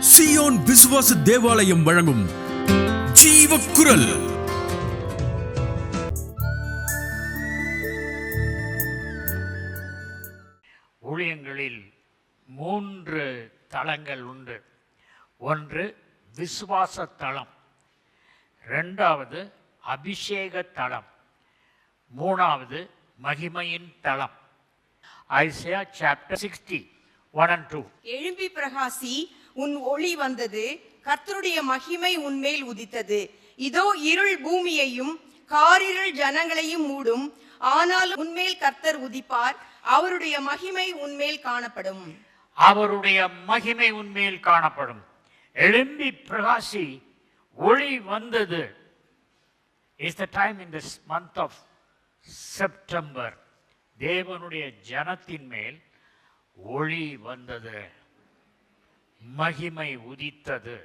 Zion விசுவாச தேவாலயம் வழங்கும் ஜீவக்குரல். ஊழியங்களில் 3 தளங்கள் உண்டு. ஒன்று விசுவாச தளம், 2வது அபிஷேக தளம், 3வது மகிமையின் தளம். Isaiah chapter 60 1 and 2. எழும்பி பிரகாசி, உன் ஒளி வந்தது, கர்த்தருடைய மகிமை உன்மேல் உதித்தது. இதோ இருள் பூமியையும் காரிருள் ஜனங்களையும் மூடும், ஆனாலும் உன்மேல் கர்த்தர் உதிப்பார், அவருடைய மகிமை உன்மேல் காணப்படும். அவருடைய மகிமை உன்மேல் காணப்படும். எழும்பி பிரகாசி, ஒளி வந்தது. Is the time in this month of September. தேவனுடைய ஜனத்தின் மேல் ஒளி வந்தது, மகிமை உதித்தது.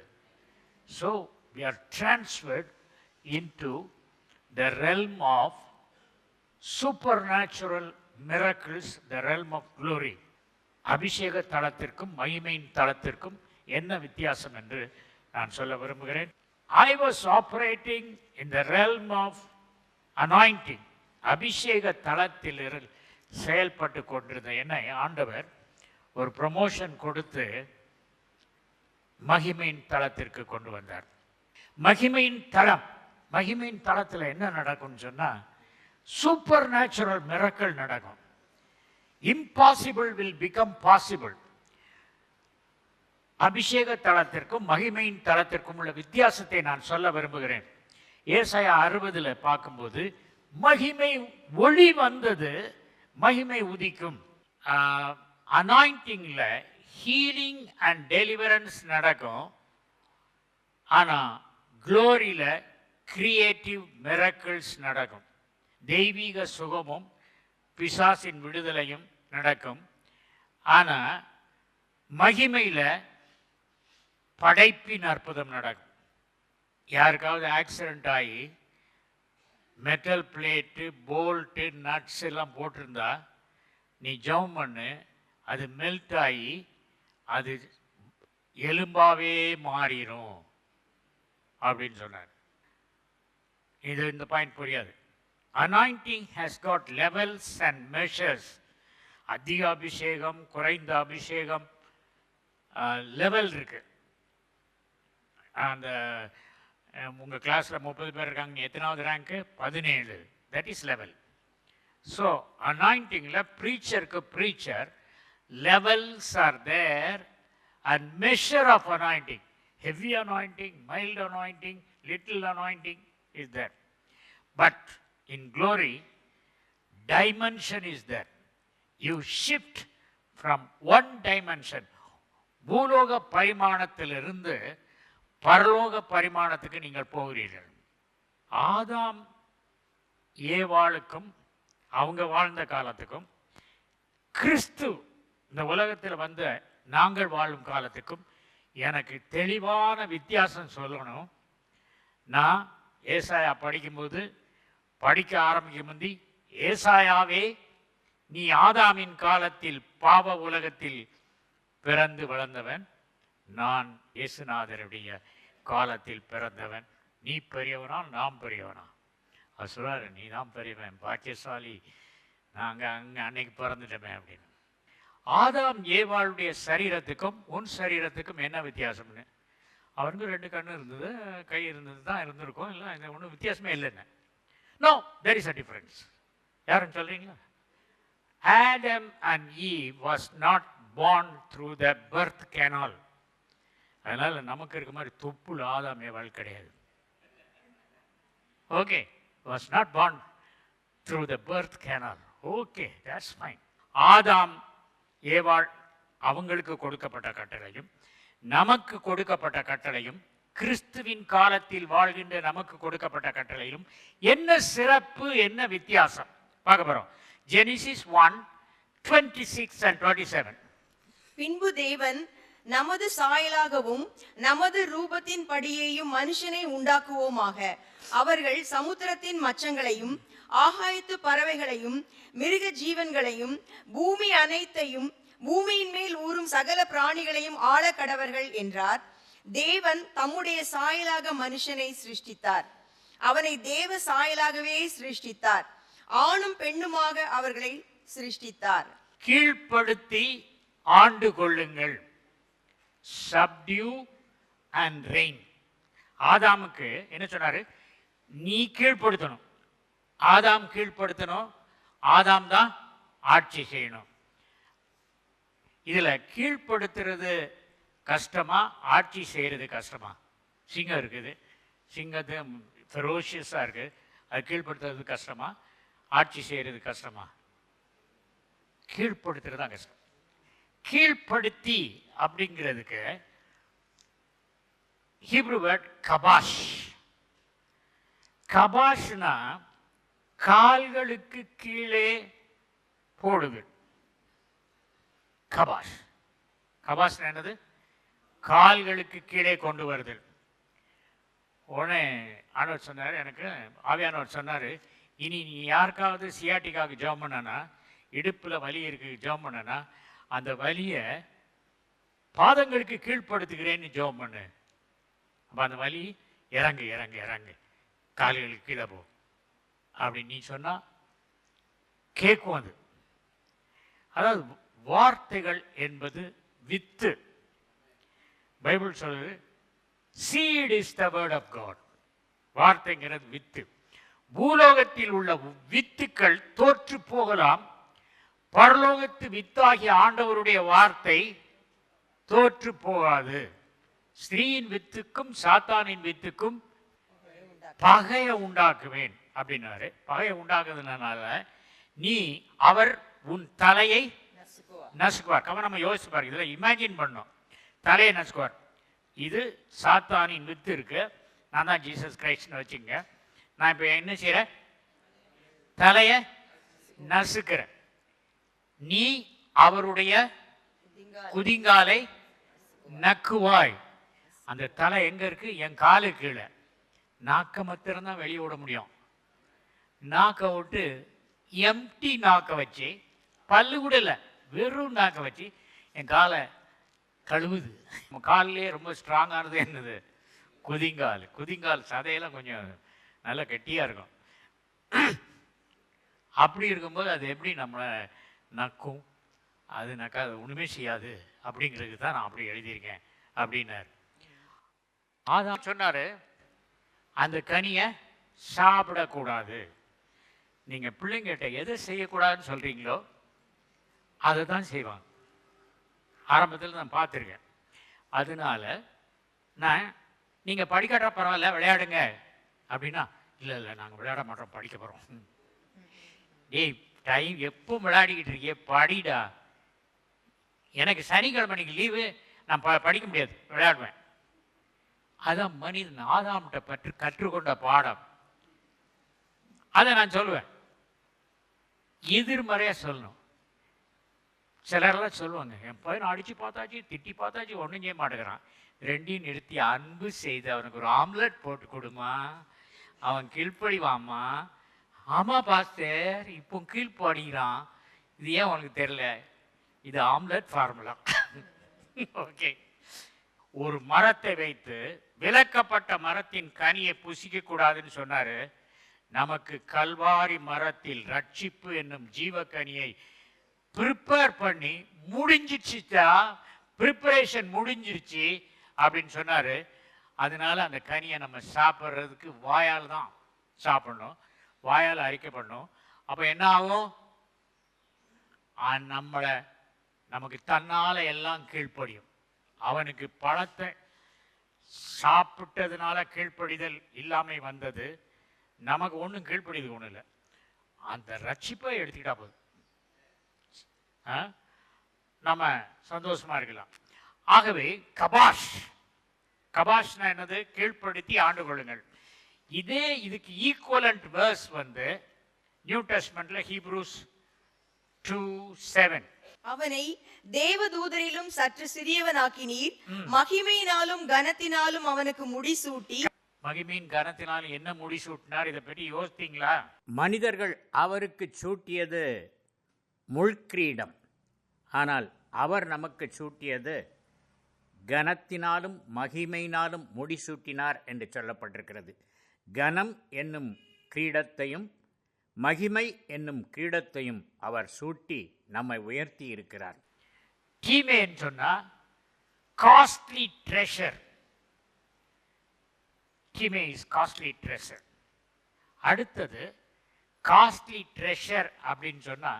So we are transferred into the realm of supernatural miracles, the realm of glory. அபிஷேக தளத்திற்கும் மகிமையின் தளத்திற்கும் என்ன வித்தியாசம் என்று நான் சொல்ல விரும்புகிறேன். I was operating in the realm of anointing. அபிஷேக தளத்தில் செயல்பட்டு கொண்டிருந்த என்னை ஆண்டவர் ஒரு ப்ரமோஷன் கொடுத்து மகிமையின் தளத்திற்கு கொண்டு வந்தார். மகிமையின் தளத்தில் என்ன நடக்கும்னு சொன்னா, சூப்பர் நேச்சுரல் மிரக்கல் நடக்கும். Impossible will become possible. அபிஷேக தளத்திற்கும் மகிமையின் தளத்திற்கும் உள்ள வித்தியாசத்தை நான் சொல்ல விரும்புகிறேன். ஏசாயா 60 பார்க்கும்போது மகிமை ஒளி வந்தது, மகிமை உதிக்கும். அனாயிண்டிங்ல ஹீலிங் அண்ட் டெலிவரன்ஸ் நடக்கும். ஆனால் க்ளோரியில கிரியேட்டிவ் மிரக்கிள்ஸ் நடக்கும். தெய்வீக சுகமும் பிசாசின் விடுதலையும் நடக்கும். ஆனால் மகிமையில் படைப்பின் அற்புதம் நடக்கும். யாருக்காவது ஆக்சிடெண்ட் ஆகி மெட்டல் பிளேட்டு, போல்ட்டு, நட்ஸ் எல்லாம் போட்டிருந்தா நீ ஜெபம் பண்ணு, அது மெல்ட் ஆகி அது எலும்பாவே மாறிடும் அப்படின்னு சொன்னார். இது இந்த பாயிண்ட் புரியாது. Anointing has God levels and measures. அதிக அபிஷேகம், குறைந்த அபிஷேகம், லெவல் இருக்கு. அந்த உங்கள் கிளாஸில் 30 பேர் இருக்காங்க, எத்தனாவது rank? 17. That is level. So அனாயிண்டிங்கில் ப்ரீச்சருக்கு preacher levels are there and measure of anointing. Heavy anointing, mild anointing, little anointing is there. But in glory, dimension is there. You shift from one dimension. பூலோக பரிமாணத்திலிருந்து பரலோக பரிமாணத்துக்கு நீங்கள் போகிறீர்கள். ஆதாம் ஏவாளுக்கும் அவங்க வாழ்ந்த காலத்துக்கும், கிறிஸ்து இந்த உலகத்தில் வந்த நாங்கள் வாழும் காலத்துக்கும் எனக்கு தெளிவான வித்தியாசம் சொல்லணும். நான் ஏசாயா படிக்கும்போது, படிக்க ஆரம்பிக்கும் முந்தி, ஏசாயாவே நீ ஆதாமின் காலத்தில் பாவ உலகத்தில் பிறந்து வளர்ந்தவன், நான் இயேசுநாதருடைய காலத்தில் பிறந்தவன். நீ பெரியவனா நாம் பெரியவனா? அது சொல்றாரு, நீ தான் பெரியவன், பாக்கியசாலி, நாங்கள் அன்னைக்கு பிறந்துட்டோமே அப்படின்னு. ஆதாம் ஏவாளுடைய சரீரத்துக்கும் உன் சரீரத்துக்கும் என்ன வித்தியாசம்னு? அவருக்கு 2 கண்ணு இருந்தது, கை இருந்தது தான் இருந்திருக்கும், இல்லை இந்த ஒன்றும் வித்தியாசமே இல்லைன்னு. No, there is a difference. யாருன்னு சொல்றீங்களா? Adam and Eve was not born through the birth canal. அதனால நமக்கு இருக்க மாதிரி தொப்புள் ஆதாம் ஏவாள் கிடையாது. Okay, was not born through the birth canal. Okay, that's fine. ஆதாம் ஏவாள் அவங்களுக்கு கொடுக்கப்பட்ட கட்டளையும் நமக்கு கொடுக்கப்பட்ட கட்டளையும், கிறிஸ்துவின் காலத்தில் வாழ்கின்ற நமக்கு கொடுக்கப்பட்ட கட்டளையிலும் என்ன சிறப்பு, என்ன வித்தியாசம் பார்க்க போறோம். Genesis 1:26 and 27. பின்பு தேவன், நமது சாயலாகவும் நமது ரூபத்தின் படியையும் மனுஷனை உண்டாக்குவோமாக, அவர்கள் சமுத்திரத்தின் மச்சங்களையும் ஆகாயத்து பறவைகளையும் மிருக ஜீவன்களையும் பூமி அனைத்தையும் பூமியின் மேல் ஊறும் சகல பிராணிகளையும் ஆள கடவர்கள் என்றார். தேவன் தம்முடைய சாயலாக மனுஷனை சிருஷ்டித்தார். அவனை தேவ சாயலாகவே சிருஷ்டித்தார். ஆணும் பெண்ணுமாக அவர்களை சிருஷ்டித்தார். கீழ்ப்படுத்தி ஆண்டு கொள்ளுங்கள். சப்டியூ அண்ட் ரெயின். ஆதாமுக்கு என்ன சொன்னாரு? நீ கீழ்ப்படுத்தணும். ஆதாம் கீழ்ப்படுத்தணும். ஆதாம் தான் ஆட்சி செய்யணும். இதுல கீழ்ப்படுத்துறது கஷ்டமா, ஆட்சி செய்யறது கஷ்டமா? சிங்கம் இருக்குது, சிங்கத்தை ஃபெரோஷியஸா இருக்கு, அது கீழ்ப்படுத்துறது கஷ்டமா, ஆட்சி செய்யறது கஷ்டமா? கீழ்ப்படுத்துறது தான் கஷ்டம். கீழ்ப்படுத்தி அப்படிங்கிறதுக்கு ஹீப்ரு வேர்ட் கபாஷ். கபாஷ்னா கால்களுக்கு கீழே போடுது. கபாஷ். கபாஷ் என்னது? கால்களுக்கு கீழே கொண்டு வருது. உடனே ஆண்டவர் சொன்னார், எனக்கு ஆவியானவர் சொன்னார், இனி நீ யாருக்காவது சியாட்டிக்காக ஜெபம் பண்ணனா, இடுப்பில் வலி இருக்கு ஜெபம் பண்ணனா, அந்த வலியை பாதங்களுக்கு கீழ்ப்படுத்துகிறேன்னு ஜெபம் பண்ணு. அப்போ அந்த வலி இறங்கு இறங்கு இறங்கு, கால்களுக்கு கீழே போ அப்படின்னு நீ சொன்னா கேட்கும். அது அதாவது வார்த்தைகள் என்பது வித்து. பைபிள் சொல்லுது seed is the word of God. வார்த்தைங்கிறது with. பூலோகத்தில் உள்ள வித்துக்கள் தோற்று போகலாம், பரலோகத்து வித்தாகிய ஆண்டவருடைய வார்த்தை தோற்று போகாது. ஸ்திரீயின் வித்துக்கும் சாத்தானின் வித்துக்கும் பகையை உண்டாக்குவேன் அப்படின்னாரு. பகையை உண்டாக்குறதுனால நீ அவர் உன் தலையை நசுக்குவார். நம்ம யோசிச்சு பாருங்க, இதில் இமேஜின் பண்ணோம். தலையை நசுக்குவார். இது சாத்தானின் வித்து இருக்கு. நான் தான் ஜீசஸ் கிரைஸ்ட்னு வச்சுங்க. நான் இப்போ என்ன செய்கிறேன்? தலையை நசுக்கிறேன். நீ அவருடைய குதிங்காலை நக்குவாய். அந்த தலை எங்க இருக்கு? என் காலு கீழே. நாக்க மாத்திரம்தான் வெளியே விட முடியும். நாக்க விட்டு எம்டி நாக்க வச்சு, பல்லு கூட இல்லை, வெறும் நாக்க வச்சு என் காலை கழுவுது. காலிலே ரொம்ப ஸ்ட்ராங்கானது என்னது? குதிங்கால். குதிங்கால் சதையெல்லாம் கொஞ்சம் நல்லா கெட்டியாக இருக்கும். அப்படி இருக்கும்போது அது எப்படி நம்மளை நக்கும்? அது நக்காது, ஒன்றுமே செய்யாது. அப்படிங்கிறதுக்கு தான் நான் அப்படி எழுதியிருக்கேன் அப்படின்னாரு. ஆதாம் சொன்னார், அந்த கனியை சாப்பிடக்கூடாது. நீங்கள் பிள்ளைங்கிட்ட எதை செய்யக்கூடாதுன்னு சொல்கிறீங்களோ அதை தான் செய்வாங்க. ஆரம்பத்தில் நான் பார்த்துருக்கேன். அதனால நான் நீங்கள் படிக்காட்டா பரவாயில்ல, விளையாடுங்க அப்படின்னா, இல்லை இல்லை நாங்கள் விளையாட மாட்டோம், படிக்க போகிறோம். டேய், டைம் எப்போ விளையாடிக்கிட்டு இருக்கியே, படிடா. எனக்கு சனிக்கிழமைக்கு லீவு, நான் படிக்க முடியாது, விளையாடுவேன். அதான் மனிதன் ஆதாம்கிட்ட பற்றி கற்றுக்கொண்ட பாடம். அதை நான் சொல்லுவேன். எதிர்மறையாக சொல்லணும். சிலரெல்லாம் சொல்லுவாங்க, என் பையனை அடித்து பார்த்தாச்சு, திட்டி பார்த்தாச்சு, ஒன்றும் செய்ய மாட்டேங்கிறான். ரெண்டையும் நிறுத்தி அன்பு செய்து அவனுக்கு ஒரு ஆம்லெட் போட்டு கொடுமா, அவன் கீழ்ப்படிவாமா. ஆமாம் பாஸ்டர், இப்போ கீழ்ப்படிக்கிறான். இது ஏன் உனக்கு தெரியல? இது ஆம்லெட் ஃபார்முலா. ஓகே. ஒரு மரத்தை வைத்து விலக்கப்பட்ட மரத்தின் கனியை புசிக்க கூடாதுன்னு சொன்னாரு. நமக்கு கல்வாரி மரத்தில் ரட்சிப்பு என்னும் ஜீவக்கனியை ப்ரிப்பேர் பண்ணி முடிஞ்சிச்சுட்டா, ப்ரிப்பரேஷன் முடிஞ்சிருச்சு அப்படின்னு சொன்னாரு. அதனால அந்த கனியை நம்ம சாப்பிட்றதுக்கு வாயால் தான் சாப்பிடணும், வாயால் அறிக்கை பண்ணணும். அப்போ என்ன ஆகும்? நமக்கு தன்னால எல்லாம் கீழ்ப்படியும். அவனுக்கு பழத்தை சாப்பிட்டதுனால கீழ்ப்படிதல் இல்லாமல் வந்தது. நமக்கு ஒன்றும் கீழ்ப்படிது ஒன்றும் இல்லை. அந்த ரட்சிப்பை எடுத்துக்கிட்டா போதும், நம்ம சந்தோஷமா இருக்கலாம். ஆகவே கபாஷ், கபாஷ்னா என்னது? கீழ்ப்படுத்தி ஆண்டு கொள்ளுங்கள். இதுக்கு ஈக்குவலண்ட் வேர்ஸ் வந்து நியூ டெஸ்ட்மெண்ட்ல ஹீப்ரூஸ் 2:7. அவனை தேவதூதரிலும் சற்று சிறியவனாக்கினீர், மகிமையினாலும் கனத்தினாலும் அவனுக்கு முடிசூட்டி. மகிமையின் கனத்தினாலும் என்ன முடிசூட்டினார்? இதை பற்றி யோசித்தீங்களா? மனிதர்கள் அவருக்கு சூட்டியது முள்கிரீடம், ஆனால் அவர் நமக்கு சூட்டியது கனத்தினாலும் மகிமையினாலும் முடிசூட்டினார் என்று சொல்லப்பட்டிருக்கிறது. கனம் என்னும் கிரீடத்தையும் மகிமை என்னும் கிரீடத்தையும் அவர் சூட்டி நம்மை உயர்த்தி இருக்கிறார். தீமைன்னு சொன்னா காஸ்ட்லி ட்ரெஷர். தீமை இஸ் காஸ்ட்லி ட்ரெஷர். அடுத்தது காஸ்ட்லி ட்ரெஷர் அப்படின்னு சொன்னா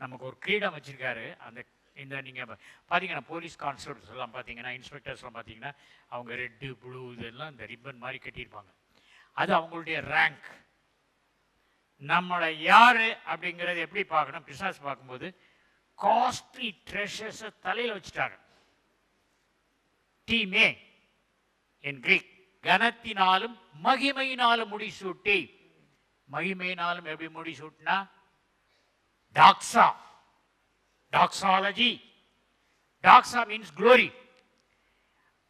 நமக்கு ஒரு கிரீடம் வச்சிருக்காரு. அந்த இந்த நீங்கள் பார்த்தீங்கன்னா போலீஸ் கான்ஸ்டபிள்ஸ் எல்லாம் பார்த்தீங்கன்னா, இன்ஸ்பெக்டர்ஸ்லாம் பார்த்தீங்கன்னா, அவங்க ரெட்டு ப்ளூ இதெல்லாம் இந்த ரிப்பன் மாதிரி கட்டியிருப்பாங்க. அது அவங்களுடைய ரேங்க். நம்மளை யார் அப்படிங்கிறது எப்படி பார்க்கணும்? பிசாசு பார்க்கும்போது காஸ்ட்லி ட்ரெஷர்ஸை தலையில் வச்சுட்டாங்க. டீமே என் கிரீக் கனத்தினாலும் மகிமையினாலும் முடிசூட்டி. மகிமையினாலும் எப்படி முடிசூட்டினா? டாக்ஸா, டாக்ஸாலஜி. டாக்ஸா means glory.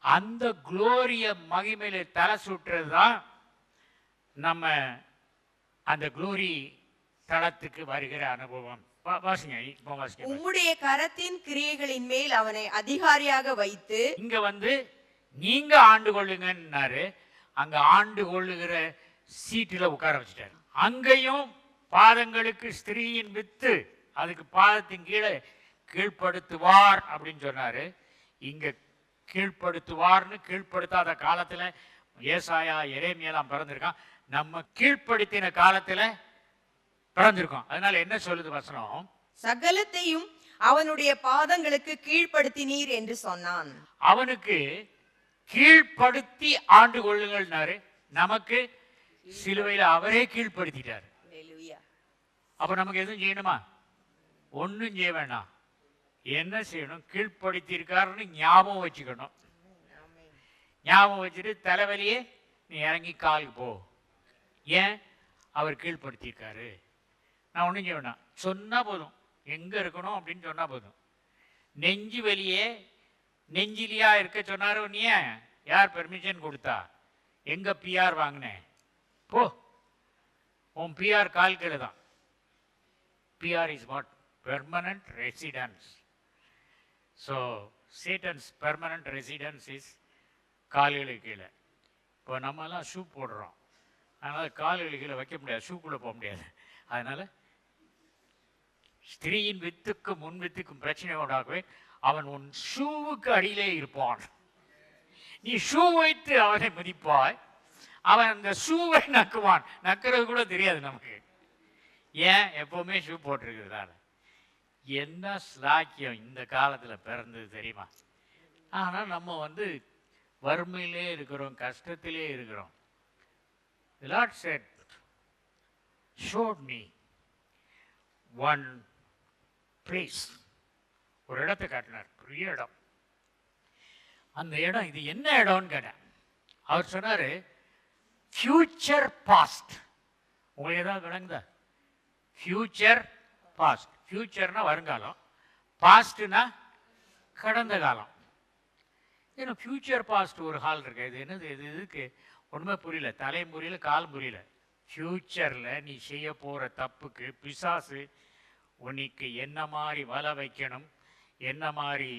அந்த குளோரிய மகிமையில தலை சுட்டுறது தான் நம்ம அந்த குளோரி தளத்துக்கு வருகிற அனுபவம். வாசிங்க, இப்போ வாசிங்க. உம்முடைய கரத்தின் கிரியைகளின் மேல் அவனை அதிகாரியாக வைத்து. இங்க வந்து நீங்க ஆண்டு கொள்ளுங்கன்னாரு. அங்க ஆண்டு கொள்ளுகிற சீட்டில் உட்கார வச்சுட்டாரு. அங்கேயும் பாதங்களுக்கு ஸ்திரீயின் வித்து, அதுக்கு பாதத்தின் கீழே கீழ்ப்படுத்துவார் அப்படின்னு சொன்னாரு. இங்க கீழ்ப்படுத்துவார்னு கீழ்ப்படுத்தாத காலத்துல ஏசாயா எரேமியாலாம் பிறந்திருக்கான். நம்ம கீழ்ப்படுத்தின காலத்துல பிறந்திருக்கோம். அதனால என்ன சொல்லுது வசனம்? சகலத்தையும் அவனுடைய பாதங்களுக்கு கீழ்ப்படுத்தினீர் என்று சொன்னான். அவனுக்கு கீழ்ப்படுத்தி ஆண்டு கொள்ளுங்கள்னாரு. நமக்கு சிலுவையில் அவரே கீழ்ப்படுத்திட்டாரு. அப்ப நமக்கு எதுவும் செய்யணுமா? ஒன்றும் செய்ய வேண்டாம். என்ன செய்யணும்? கீழ்ப்படுத்தி இருக்காருன்னு ஞாபகம் வச்சுக்கணும். ஞாபகம் வச்சுட்டு தலைவலியே நீ இறங்கி காலுக்கு போ. ஏன்? அவர் கீழ்ப்படுத்தியிருக்காரு. நான் ஒன்றும் செய்ய வேண்டாம், சொன்னா போதும். எங்க இருக்கணும் அப்படின்னு சொன்னா போதும். நெஞ்சு வெளியே நெஞ்சிலியா இருக்க சொன்னாரு. நீ யார் பெர்மிஷன் கொடுத்தா? எங்க பிஆர் வாங்கினேன்? போ, உன் பிஆர் கால் கீழே தான். PR is what? Permanent residence. So Satan's permanent residence is கால்களுக்கு கீழே. இப்போ நம்மலாம் ஷூ போடுறோம், அதனால் கால்களுக்கு கீழே வைக்க முடியாது, ஷூக்குள்ளே போக முடியாது. அதனால் ஸ்திரீயின் வித்துக்கும் முன் வித்துக்கும் பிரச்சனை உண்டாகவே அவன் உன் ஷூவுக்கு அடியிலே இருப்பான். நீ ஷூ வைத்து அவனை மதிப்பாய், அவன் அந்த ஷூவை நக்குவான். நக்கிறது கூட தெரியாது நமக்கு. ஏன்? எப்பவுமே ஷூ போட்டிருக்கிறதால. என்ன ஸ்லாக்கியம் இந்த காலத்தில் பிறந்தது தெரியுமா? ஆனால் நம்ம வந்து வறுமையிலே இருக்கிறோம், கஷ்டத்திலே இருக்கிறோம். The Lord said, showed me one place. ஒரு இடத்தை காட்டினார், பெரிய இடம். அந்த இடம் இது என்ன இடம்னு கேட்டேன். அவர் சொன்னாரு ஃபியூச்சர் பாஸ்ட். உங்களுக்கு ஏதாவது விளங்குதா? Future past. ஃபியூச்சர்னா வருங்காலம், பாஸ்ட்னா கடந்த காலம். ஏன்னா ஃபியூச்சர் பாஸ்ட் ஒரு ஹால் இருக்கு. இது என்னது? இது இதுக்கு ஒன்றுமே புரியல, தலையும் புரியல, காலும் புரியல. ஃபியூச்சரில் நீ செய்ய போகிற தப்புக்கு பிசாசு உனக்கு என்ன மாதிரி வலை வைக்கணும், என்ன மாதிரி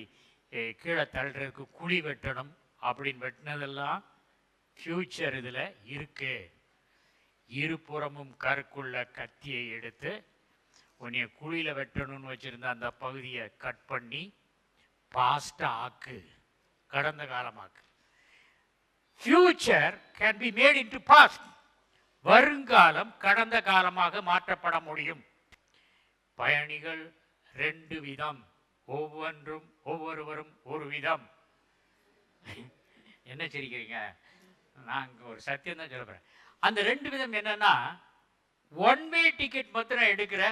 கீழே தள்ளுறதுக்கு குழி வெட்டணும் அப்படின்னு வெட்டினதெல்லாம் ஃபியூச்சர் இதில் இருக்கு. இருபுறமும் கருக்குள்ள கத்தியை எடுத்து உன்னைய குழியில் வெட்டணும்னு வச்சுருந்த அந்த பகுதியை கட் பண்ணி பாஸ்டாக ஆக்கு, கடந்த காலமாக்கு. Future can be made into past. வருங்காலம் கடந்த காலமாக மாற்றப்பட முடியும். பயணிகள் ரெண்டு விதம், ஒவ்வொருவரும் ஒரு விதம். என்ன சிரிக்கிறீங்க? நான் ஒரு சத்தியம் தான் சொல்றேன். அந்த ரெண்டு விதம் என்னன்னா, ஒன் வே டிக்கெட் மாத்திரம் எடுக்கிற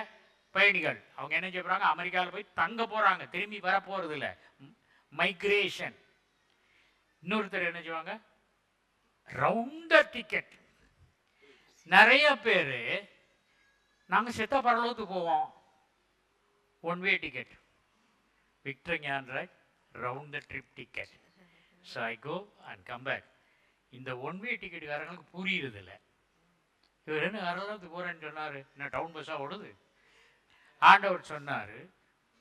பயணிகள் அவங்க என்ன செய்யறாங்க? அமெரிக்காவில் போய் தங்க போறாங்க, திரும்பி வர போறது இல்லை, மைக்ரேஷன். இன்னொருத்தர் என்ன செய்வாங்க? Round the ticket. நிறைய பேர் நாங்கள் செத்த பரலோகத்துக்கு போவோம், ஒன் வே டிக்கெட். விக்டர் ஞான் right, round the trip ticket. So I go and come back. இந்த ஒன் வே டிக்கெட்டுக்காரங்களுக்கு புரியுறது இல்லை. இவர் என்ன பரலோகத்துக்கு போறேன்னு சொன்னார், என்ன டவுன் பஸ்ஸாக ஓடுது? ஆண்டவர் சொன்னார்,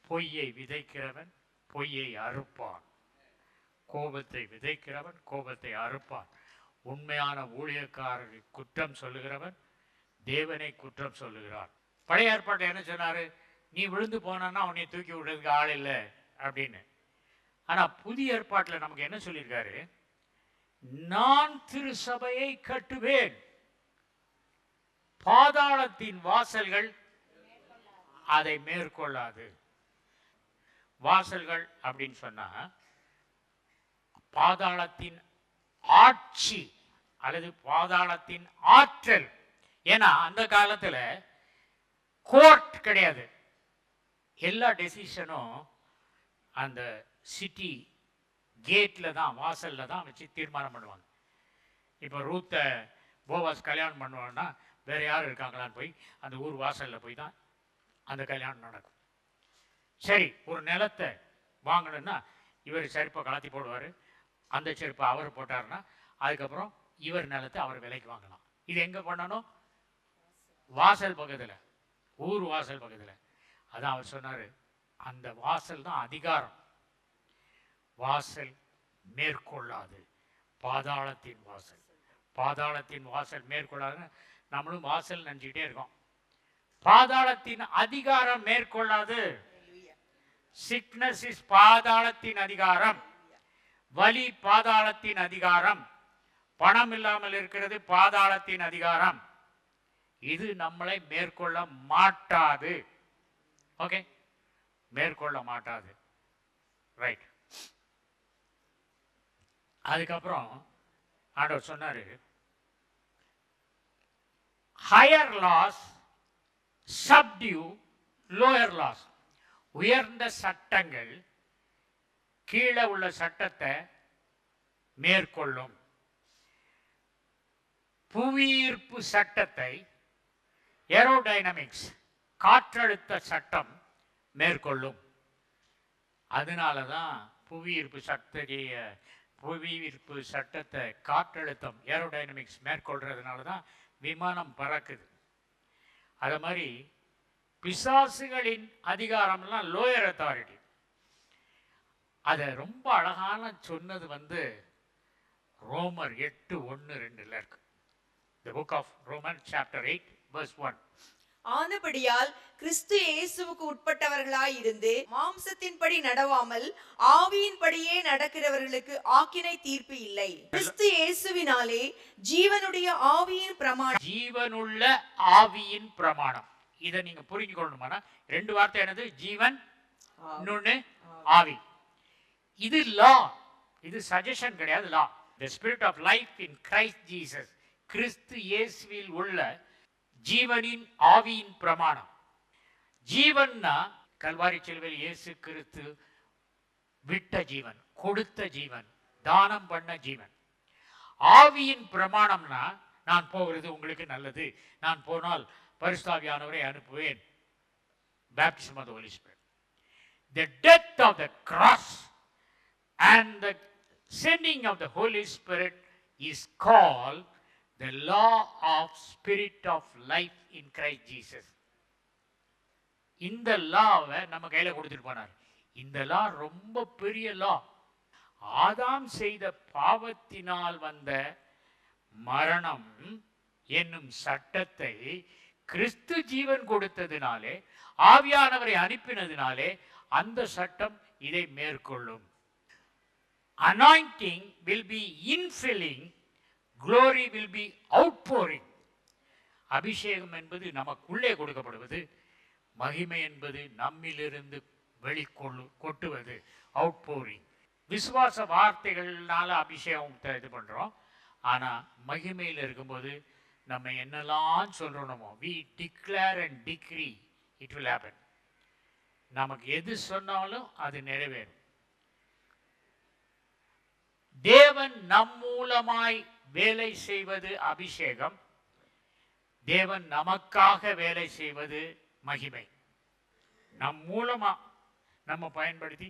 பொய்யை விதைக்கிறவன் பொய்யை அறுப்பான். கோபத்தை விதைக்கிறவன் கோபத்தை அறுப்பான். உண்மையான ஊழியக்காரரை குற்றம் சொல்லுகிறவன் தேவனை குற்றம் சொல்லுகிறான். பழைய ஏற்பாட்டில் என்ன சொன்னாரு? நீ விழுந்து போனா உன்னை தூக்கி விடுறதுக்கு ஆள் இல்லை அப்படின்னு. ஆனா புதிய ஏற்பாட்டில் நமக்கு என்ன சொல்லியிருக்காரு? நான் திருச்சபையை கட்டுவேன், பாதாளத்தின் வாசல்கள் அதை மேற்கொள்ளாது. வாசல்கள் அப்படின்னு சொன்னா பாதாளத்தின் ஆட்சி அல்லது பாதாளத்தின் ஆற்றல். ஏன்னா அந்த காலத்துல கோர்ட் கிடையாது. எல்லா டெசிஷனும் அந்த சிட்டி கேட்ல தான், வாசல்ல தான் வச்சு தீர்மானம் பண்ணுவாங்க. இப்போ ரூத்தை போவாஸ் கல்யாணம் பண்ணுவாங்கன்னா வேற யாரும் இருக்காங்களான்னு போய் அந்த ஊர் வாசல்ல போய் தான் அந்த கல்யாணம் நடக்கும். சரி, ஒரு நிலத்தை வாங்கணும்னா இவர் செருப்பை கலத்தி போடுவார். அந்த செருப்பை அவர் போட்டார்னா அதுக்கப்புறம் இவர் நிலத்தை அவர் விலைக்கு வாங்கலாம். இது எங்கே பண்ணணும்? வாசல் பக்கத்தில், ஊர் வாசல் பக்கத்தில். அதான் அவர் சொன்னார், அந்த வாசல் தான் அதிகாரம். வாசல் மேற்கொள்ளாது, பாதாளத்தின் வாசல். பாதாளத்தின் வாசல் மேற்கொள்ளாதுன்னு நம்மளும் வாசல் நினைச்சுக்கிட்டே இருக்கோம். பாதாளத்தின் அதிகாரம் மேற்கொள்ளாது. சிக்னஸ் இஸ் பாதாளத்தின் அதிகாரம், வலி பாதாளத்தின் அதிகாரம், பணம் இல்லாமல் இருக்கிறது பாதாளத்தின் அதிகாரம். இது நம்மளை மேற்கொள்ள மாட்டாது. ஓகே, மேற்கொள்ள மாட்டாது. ரைட். அதுக்கப்புறம் ஆண்டவர் சொன்னாரு, ஹையர் லாஸ் சப்டியூ லோயர் லாஸ். உயர்ந்த சட்டங்கள் கீழே உள்ள சட்டத்தை மேற்கொள்ளும். புவியீர்ப்பு சட்டத்தை, ஏரோடைனமிக்ஸ் காற்றழுத்த சட்டம் மேற்கொள்ளும். அதனால தான் புவியீர்ப்பு சட்டத்தை காற்றழுத்தம் ஏரோடைனமிக்ஸ் மேற்கொள்றதுனால தான் விமானம் பறக்குது. அது மாதிரி பிசாசுகளின் அதிகாரம்லாம் லோயர் அத்தாரிட்டி. அதை ரொம்ப அழகான சொன்னது ரோமர் 8:1-2 இருக்கு. The book of Romans chapter 8 verse 1. ஆனபடியால் கிறிஸ்து இயேசுவுக்கு உட்பட்டவர்களாய் இருந்து மாம்சத்தின்படி நடவாமல் ஆவியின்படியே நடக்கிறவர்களுக்கு ஆக்கினை தீர்ப்பு இல்லை. கிறிஸ்து இயேசுவினாலே ஜீவனுடைய ஆவியின் பிரமாணம். ஜீவனுள்ள ஆவியின் பிரமாணம். இதை நீங்க புரிஞ்சுக்கொள்ளணுமானா 2 வார்த்தை என்னது? ஜீவன், இன்னொன்னு ஆவி. இது லா, இது சஜஷன் கிடையாது. லா. The spirit of life in Christ Jesus. கிறிஸ்து இயேசுவில் உள்ள ஜீவனின் ஆவியின் பிரமாணம். ஜீவன்னா கல்வாரி சிலுவையில் இயேசு கிறிஸ்து விட்ட ஜீவன், கொடுத்த ஜீவன், தானம் பண்ண ஜீவன். ஆவியின் பிரமாணம்னா நான் போகிறது உங்களுக்கு நல்லது, நான் போனால் பரிசுத்த ஆவியானவரை அனுப்புவேன். Baptism of the Holy Spirit. The death of the cross and the sending of the Holy Spirit is called the law of spirit of life in Christ Jesus. இந்த லாவை நம்ம கையில கொடுத்துட்டு போனார். இந்த லா ரொம்ப பெரிய லா. ஆதாம் செய்த பாவத்தினால் வந்த மரணம் என்னும் சட்டத்தை கிறிஸ்து ஜீவன் கொடுத்ததினாலே, ஆவியானவரை அனுப்பினதினாலே அந்த சட்டம் இதை மேற்கொள்ளும். Anointing will be infilling, glory will be outpouring. அபிஷேகம் என்பது நமக்குள்ளே கொடுக்கப்படுவது, மகிமை என்பது நம்மிலிருந்து கொட்டுவது, அவுட்போரிங். விசுவாச வார்த்தைகள்னால அபிஷேகம் இது பண்றோம். ஆனா மகிமையில் இருக்கும்போது நம்ம என்னெல்லாம் சொல்றோமோ, we declare and decree, it will happen. நமக்கு எது சொன்னாலும் அது நிறைவேறும். தேவன் நம் மூலமாய் வேலை செய்வது அபிஷேகம், தேவன் நமக்காக வேலை செய்வது மகிமை. நம் மூலமா நம்ம பயன்படுத்தி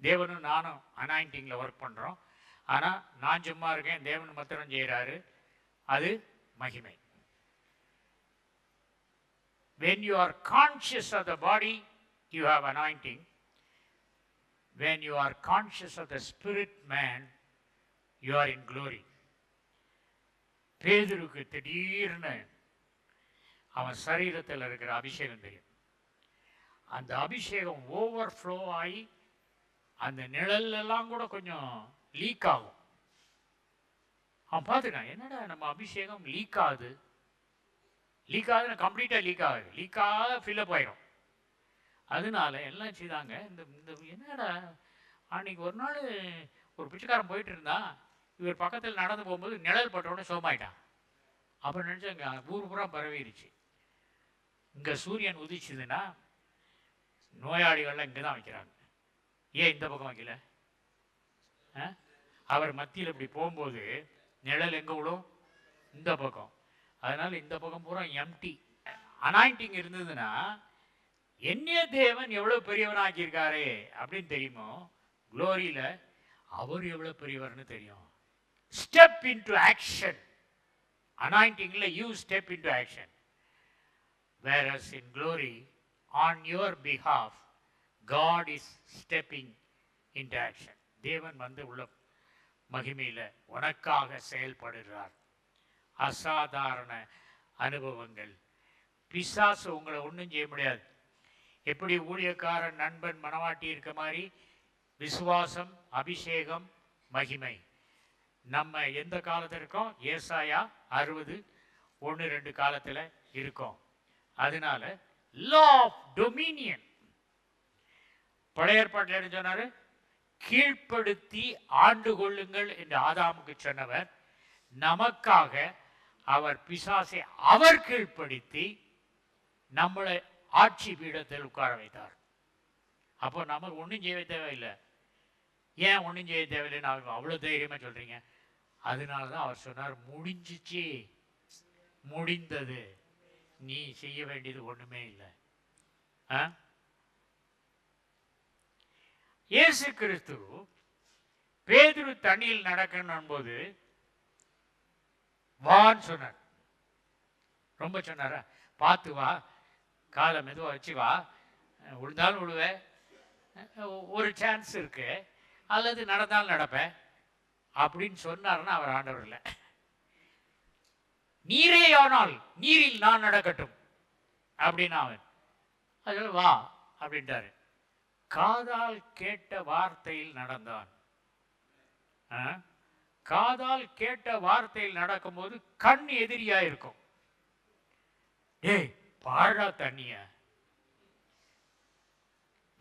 தேவனும் நானும் அனாயிண்டிங்ல ஒர்க் பண்றோம். ஆனா நான் சும்மா இருக்கேன், தேவன் மாத்திரம் செய்யறாரு, அது மகிமை. When you are conscious of the body, you have anointing. when you are conscious of the spirit man, you are in glory. பேதுருக்கு திடீர்னு அவன் சரீரத்தில் இருக்கிற அபிஷேகம் தெரியும். அந்த அபிஷேகம் ஓவர்ஃப்ளோ ஆகி அந்த நிழல்லாம் கூட கொஞ்சம் லீக் ஆகும். அவன் பார்த்துக்கான், என்னடா நம்ம அபிஷேகம் லீக் ஆகுது, லீக் ஆகுதுன்னா கம்ப்ளீட்டாக லீக் ஆகுது, லீக்காக ஃபில்லப் ஆயிடும். அதனால எல்லாம் செய்தாங்க. இந்த இந்த என்னடா அன்னைக்கு ஒரு நாள் ஒரு பிச்சைக்காரன் போயிட்டு இருந்தா, இவர் பக்கத்தில் நடந்து போகும்போது நிழல் பட்டவுடனே சோமாயிட்டான். அப்போ நினச்சாங்க ஊர் பூரா பரவிடுச்சு. இங்கே சூரியன் உதிச்சுதுன்னா நோயாளிகள்லாம் இங்கே தான் வைக்கிறாங்க, ஏன் இந்த பக்கம் வைக்கல? அவர் மத்தியில் இப்படி போகும்போது நிழல் எங்கே விடும்? இந்த பக்கம். அதனால் இந்த பக்கம் பூரா எம்டி. அனாயிண்டிங் இருந்ததுன்னா என்னைய தேவன் எவ்வளோ பெரியவனாக்கியிருக்காரு அப்படின்னு தெரியுமோ, குளோரியில் அவர் எவ்வளோ பெரியவர்னு தெரியும். Step into action. அனாயிண்டிங்கில் you step into action. Whereas in glory on your behalf God is stepping into action. தேவன் வந்து உள்ள மகிமையில் உனக்காக செயல்படுகிறார். அசாதாரண அனுபவங்கள். பிசாசு உங்களை ஒன்றும் செய்ய முடியாது. எப்படி ஊழியக்காரன் நண்பன் மனவாட்டி இருக்க மாதிரி விசுவாசம், அபிஷேகம், மகிமை நம்ம எந்த காலத்தில் இருக்கோம்? ஏசாயா 60:1-2 காலத்தில் இருக்கோம். அதனால லா ஆஃப் டொமினியன். பழைய ஏற்பாட்டில் என்ன சொன்னாரு? கீழ்ப்படுத்தி ஆண்டு கொள்ளுங்கள் என்று ஆதாமுக்கு சொன்னவர், நமக்காக அவர் பிசாசை அவர் கீழ்ப்படுத்தி நம்மளை ஆட்சி பீடத்தில் உட்கார வைத்தார். அப்போ நமக்கு ஒன்றும் செய்ய தேவையில்லை. ஏன் ஒன்றும் செய்ய தேவையில்லைன்னு அவ்வளோ தைரியமாக சொல்கிறீங்க? அதனால தான் அவர் சொன்னார், முடிஞ்சிச்சு, முடிந்தது, நீ செய்ய வேண்டியது ஒன்றுமே இல்லை. இயேசு கிறிஸ்து பேதுரு தண்ணியில் நடக்கணும் போது வான்னு சொன்னார். ரொம்ப சொன்னாரா? பார்த்து வா, காலை மெதுவாக வச்சு வா, விழுந்தாலும் விழுவேன், ஒரு சான்ஸ் இருக்கு, அல்லது நடந்தாலும் நடப்பேன் அப்படின்னு சொன்னார்னா அவர் ஆண்டவர் இல்லை. நீரே ஆனால் நீரில் நான் நடக்கட்டும் அப்படின்னு அவன் அதில் வா அப்படின்ட்டாரு. காதால் கேட்ட வார்த்தையில் நடந்தான். காதால் கேட்ட வார்த்தையில் நடக்கும்போது கண் எதிரியா இருக்கும். டேய் பாழா தண்ணிய.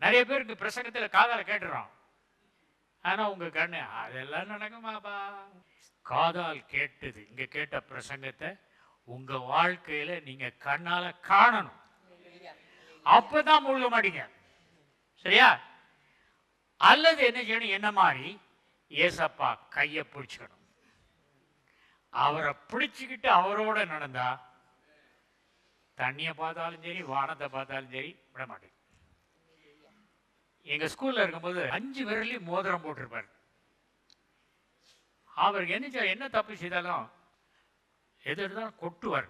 நிறைய பேருக்கு பிரசங்கத்தில் காதால கேட்டுறான், ஆனா உங்க கண்ணு அதெல்லாம் நடக்குமாப்பா. காதால் கேட்டது, இங்க கேட்ட பிரசங்கத்தை உங்க வாழ்க்கையில நீங்க கண்ணால காணணும், அப்பதான் முழுக மாட்டீங்க. சரியா? அல்லது என்ன செய்யணும்? என்ன மாதிரி ஏசப்பா கையை பிடிச்சுக்கணும். அவரை பிடிச்சுக்கிட்டு அவரோட நடந்தா தண்ணியை பார்த்தாலும் சரி, வானத்தை பார்த்தாலும் சரி விட மாட்டேன். எங்க ஸ்கூல்ல இருக்கும்போது 5 விரலையும் மோதிரம் போட்டிருப்பார். அவருக்கு என்ன தப்பு செய்தாலும் எது எடுத்தாலும் கொட்டுவார்.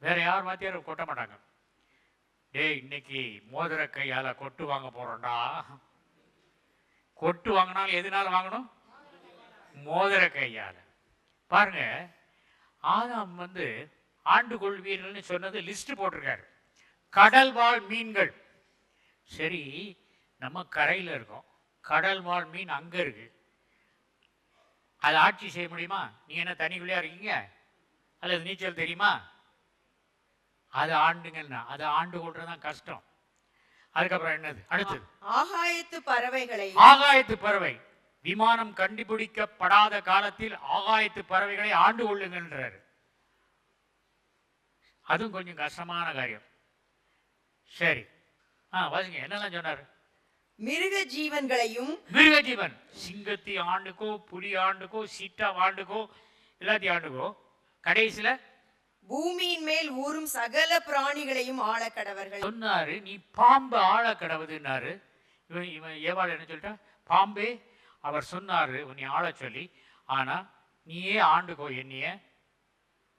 வேற யார் வாத்தியாரும் கொட்ட மாட்டாங்க. டேய் இன்னைக்கு மோதிர கையால கொட்டு வாங்க போறோம்டா. கொட்டு வாங்கினாலும் எதுனால வாங்கணும்? மோதிர கையால. பாருங்க, ஆதாம் வந்து ஆண்டு கொள்வீர்கள்னு சொன்னது லிஸ்ட் போட்டிருக்காரு. கடல் வாழ் மீன்கள். சரி, நம்ம கரையில் இருக்கோம், கடல் வாழ் மீன் அங்க இருக்கு, அதை ஆட்சி செய்ய முடியுமா? நீங்க என்ன தண்ணிக்குள்ளேயா இருக்கீங்க? அல்லது நீச்சல் தெரியுமா? அதை ஆண்டுங்கன்னா அதை ஆண்டு கொள்றதுதான் கஷ்டம். அதுக்கப்புறம் என்னது அடுத்தது? ஆகாயத்து பறவைகளை. ஆகாயத்து பறவை. விமானம் கண்டுபிடிக்கப்படாத காலத்தில் ஆகாயத்து பறவைகளை ஆண்டு கொள்ளுங்கன்றாரு. அதுவும் கொஞ்சம் கஷ்டமான காரியம். சரி, வாசிங்க, என்னெல்லாம் சொன்னாரு? மிருக ஜீவன்களையும். மிருக ஜீவன், சிங்கத்தை ஆண்டுக்கோ, புலி ஆண்டுக்கோ, சீட்டா ஆண்டுக்கோ, எல்லாத்தையும் ஆண்டுக்கோ. கடைசியில பூமியின் மேல் ஊறும் சகல பிராணிகளையும் ஆள கடவர்கள் சொன்னாரு. நீ பாம்பு ஆள கடவுதுன்னாரு. இவன் ஏவாள் என்ன சொல்லிட்டா? பாம்பே, அவர் சொன்னாரு உன்னை ஆள சொல்லி, ஆனா நீயே ஆண்டுக்கோ என்னைய,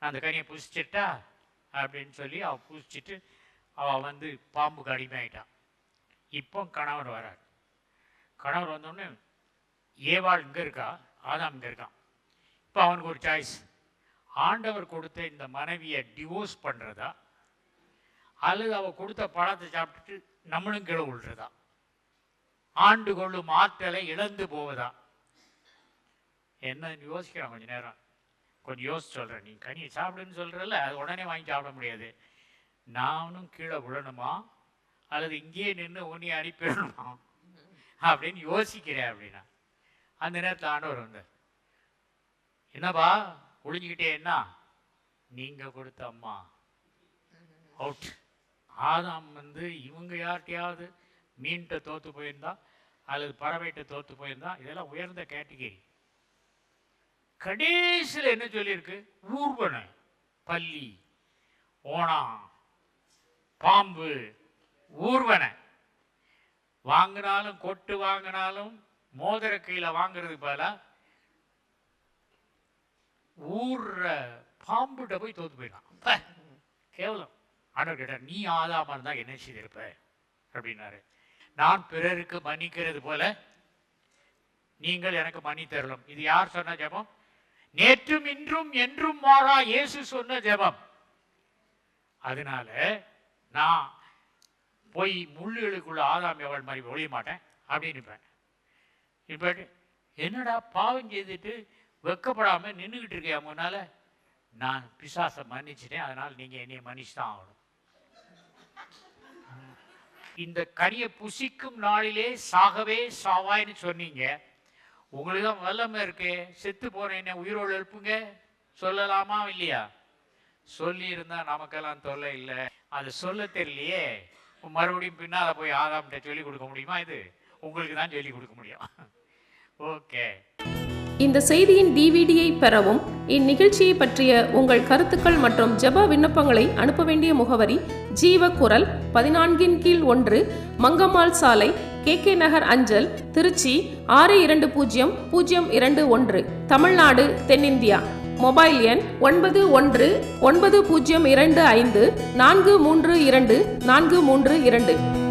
நான் அந்த கனியை புசிச்சிட்டா அப்படின்னு சொல்லி அவ புசிச்சிட்டு அவ வந்து பாம்புக்கு அடிமையாயிட்டான். இப்போ கணவன் வரார். கணவர் வந்தோடனே ஏவாள் இங்கே இருக்கா, ஆதாம் இங்கே இருக்கான். இப்போ அவனுக்கு ஒரு சாய்ஸ். ஆண்டவர் கொடுத்த இந்த மனைவியை டிவோர்ஸ் பண்ணுறதா, அல்லது அவள் கொடுத்த பழத்தை சாப்பிட்டுட்டு நம்மளும் கீழே விழுறதா, ஆண்டு கொள்ளும் ஆற்றலை இழந்து போவதா? என்ன யோசிக்கிறான் கொஞ்சம் நேரம். கொஞ்சம் யோசிச்சு சொல்கிறேன். நீ கனியை சாப்பிடுன்னு சொல்கிறல்ல, அது உடனே வாங்கி சாப்பிட முடியாது. நானும் கீழே விழணுமா, அல்லது இங்கேயே நின்று உன்னை அனுப்பிடணுமா அப்படின்னு யோசிக்கிறேன் அப்படின்னா, அந்த நேரத்தில் ஆண்டவர் வந்தார். என்னப்பா ஒளிஞ்சிக்கிட்டே, என்ன நீங்கள் கொடுத்த அம்மா அவுட். ஆதாம் இவங்க யார்கிட்டையாவது மீன்கிட்ட தோற்று போயிருந்தா அல்லது பறவைகிட்ட தோற்று போயிருந்தா, இதெல்லாம் உயர்ந்த கேட்டகரி. கடைசியில் என்ன சொல்லியிருக்கு? ஊர்வன, பல்லி, ஓணா, பாம்பு, ஊர்வன வாங்கினாலும் கொட்டு வாங்கினாலும் மோதிர கையில் வாங்குறதுக்கு பதிலாக ஊர்ற பாம்புகிட்ட போய் தோற்று போயிடான். கேவலம். ஆண்டவர் கேட்டார், நீ ஆதாமா இருந்தால் என்ன செய்திருப்ப அப்படின்னாரு. நான் பிறருக்கு மன்னிக்கிறது போல நீங்கள் எனக்கு மன்னித்தரலாம். இது யார் சொன்ன ஜெபம்? நேற்றும் இன்றும் என்றும் மாறா இயேசு சொன்ன ஜெபம். அதனால நான் போய் முள்ளுகளுக்குள்ள ஆதாம் எவள் மாதிரி ஒழிய மாட்டேன் அப்படின்னு இருப்பேன். இப்போ என்னடா பாவம் செய்துட்டு வெக்கப்படாம நின்றுக்கிட்டு இருக்கியா முன்னால? நான் பிசாசை மன்னிச்சிட்டேன், அதனால் நீங்க என்னைய மன்னிச்சு தான் ஆகணும். இந்த கனியை புசிக்கும் நாளிலே சாகவே சாவாய்ன்னு சொன்னீங்க. உங்களுக்கு தான் வல்லமை இருக்கு. செத்து போன என்ன உயிரோடு எழுப்புங்க சொல்லலாமா இல்லையா? சொல்லி இருந்தா நமக்கெல்லாம் தொல்லை இல்லை. அது சொல்ல தெரியலையே. மறுபடியும் பின்னால் போய் ஆதாம்கிட்ட சொல்லி கொடுக்க முடியுமா? இது உங்களுக்கு தான் சொல்லி கொடுக்க முடியும். ஓகே. இந்த செய்தியின் டிவிடியை பெறவும் இந்நிகழ்ச்சியை பற்றிய உங்கள் கருத்துக்கள் மற்றும் ஜெப விண்ணப்பங்களை அனுப்ப வேண்டிய முகவரி ஜீவக்குரல் 14/1 மங்கம்மாள் சாலை, KK நகர் அஞ்சல், திருச்சி 620021, தமிழ்நாடு, தென்னிந்தியா. மொபைல் எண் 919025432432.